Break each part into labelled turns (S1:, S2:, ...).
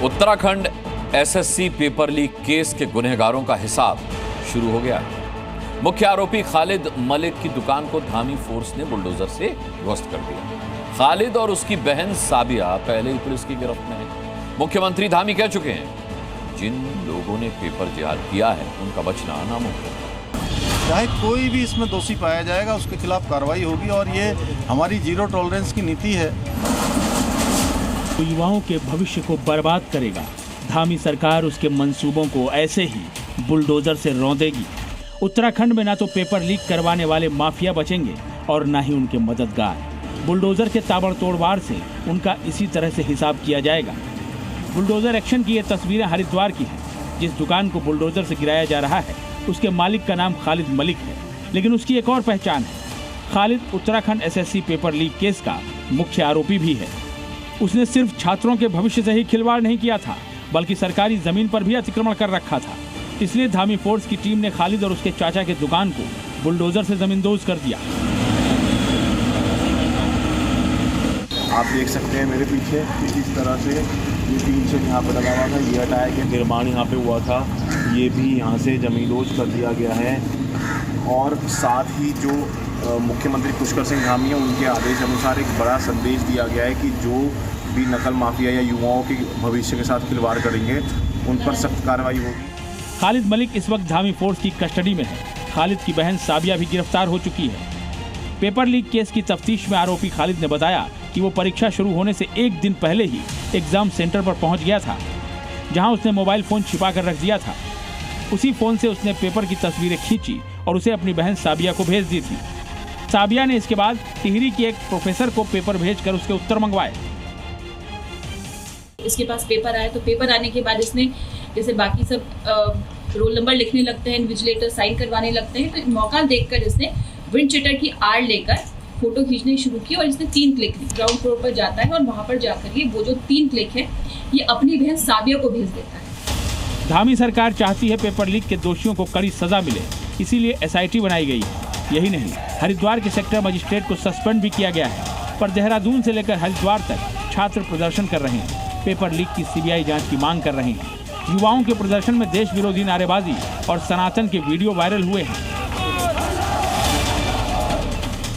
S1: Uttarakhand SSC paper leak case के गुनहगारों का हिसाब शुरू हो गया है। मुख्य आरोपी खालिद मलिक की दुकान को धामी फोर्स ने बुलडोजर से ध्वस्त कर दिया। खालिद और उसकी बहन साबिया पहले ही पुलिस की गिरफ्त में है। मुख्यमंत्री धामी कह चुके हैं, जिन लोगों ने पेपर जिहाद किया है उनका बचना नामुमकिन है।
S2: चाहे कोई भी इसमें दोषी पाया जाएगा उसके खिलाफ कार्रवाई होगी और ये हमारी जीरो टॉलरेंस की नीति है।
S3: तो युवाओं के भविष्य को बर्बाद करेगा। धामी सरकार उसके मंसूबों को ऐसे ही बुलडोजर से रौंदेगी। उत्तराखंड में ना तो पेपर लीक करवाने वाले माफिया बचेंगे और ना ही उनके मददगार। बुलडोजर के ताबड़तोड़ वार से उनका इसी तरह से हिसाब किया जाएगा। बुलडोजर एक्शन की ये तस्वीरें हरिद्वार की हैं। जिस दुकान को बुलडोजर से गिराया जा रहा है उसके मालिक का नाम खालिद मलिक है, लेकिन उसकी एक और पहचान है। Khalid Uttarakhand SSC paper leak case का मुख्य आरोपी भी है। उसने सिर्फ छात्रों के भविष्य से ही खिलवाड़ नहीं किया था, बल्कि सरकारी जमीन पर भी अतिक्रमण कर रखा था। इसलिए धामी फोर्स की टीम ने खालिद और उसके चाचा के दुकान को बुलडोजर से जमींदोज कर दिया।
S4: आप देख सकते हैं मेरे पीछे किस तरह से ये टीन शेड यहाँ पर लगा हुआ था, ये हटाया गया। निर्माण यहाँ पे हुआ था, ये भी यहाँ से जमींदोज कर दिया गया है। और साथ ही जो मुख्यमंत्री पुष्कर सिंह धामी है, उनके आदेश अनुसार एक बड़ा संदेश दिया गया है कि जो भी नकल माफिया या युवाओं के भविष्य के साथ खिलवाड़ करेंगे उन पर सख्त कार्रवाई होगी।
S3: खालिद मलिक इस वक्त धामी फोर्स की कस्टडी में है। खालिद की बहन साबिया भी गिरफ्तार हो चुकी है। पेपर लीक केस की तफ्तीश में आरोपी खालिद ने बताया कि वो परीक्षा शुरू होने से एक दिन पहले ही एग्जाम सेंटर पर पहुंच गया था, जहां उसने मोबाइल फोन छिपा कर रख दिया था। उसी फोन से उसने पेपर की तस्वीरें खींची और उसे अपनी बहन साबिया को भेज दी थी। साबिया ने इसके बाद टिहरी के एक प्रोफेसर को पेपर भेजकर उसके उत्तर मंगवाए।
S5: इसके पास पेपर आया तो पेपर आने के बाद इसने जैसे बाकी सब रोल नंबर लिखने लगते हैं, इन्विजिलेटर साइन करवाने लगते हैं, तो मौका देखकर इसने विंड चिटर की आड़ लेकर फोटो खींचने शुरू की और इसने 3 क्लिक ग्राउंड फ्लोर पर जाता है और वहां पर जाकर ये वो जो 3 क्लिक है ये अपनी बहन साबिया को भेज देता है।
S3: धामी सरकार चाहती है पेपर लीक के दोषियों को कड़ी सजा मिले, इसीलिए एसआईटी बनाई गई है। यही नहीं, हरिद्वार के सेक्टर मजिस्ट्रेट को सस्पेंड भी किया गया है। पर देहरादून से लेकर हरिद्वार तक छात्र प्रदर्शन कर रहे हैं, पेपर लीक की सीबीआई जांच की मांग कर रहे हैं। युवाओं के प्रदर्शन में देश विरोधी नारेबाजी और सनातन के वीडियो वायरल हुए हैं।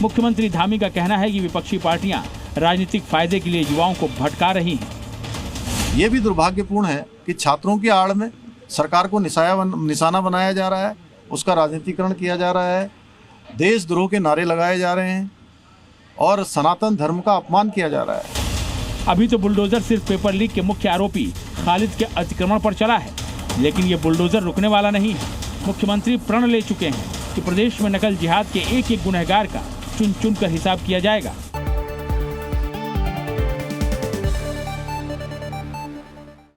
S3: मुख्यमंत्री धामी का कहना है कि विपक्षी पार्टियां राजनीतिक फायदे के लिए युवाओं को भटका रही हैं।
S2: ये भी दुर्भाग्यपूर्ण है कि छात्रों की आड़ में सरकार को निशाना बनाया जा रहा है, उसका राजनीतिकरण किया जा रहा है, देशद्रोह के नारे लगाए जा रहे हैं और सनातन धर्म का अपमान किया जा रहा है।
S3: अभी तो बुलडोजर सिर्फ पेपर लीक के मुख्य आरोपी खालिद के अतिक्रमण पर चला है, लेकिन ये बुलडोजर रुकने वाला नहीं है। मुख्यमंत्री प्रण ले चुके हैं कि प्रदेश में नकल जिहाद के एक एक गुनहगार का चुन चुन कर हिसाब किया जाएगा।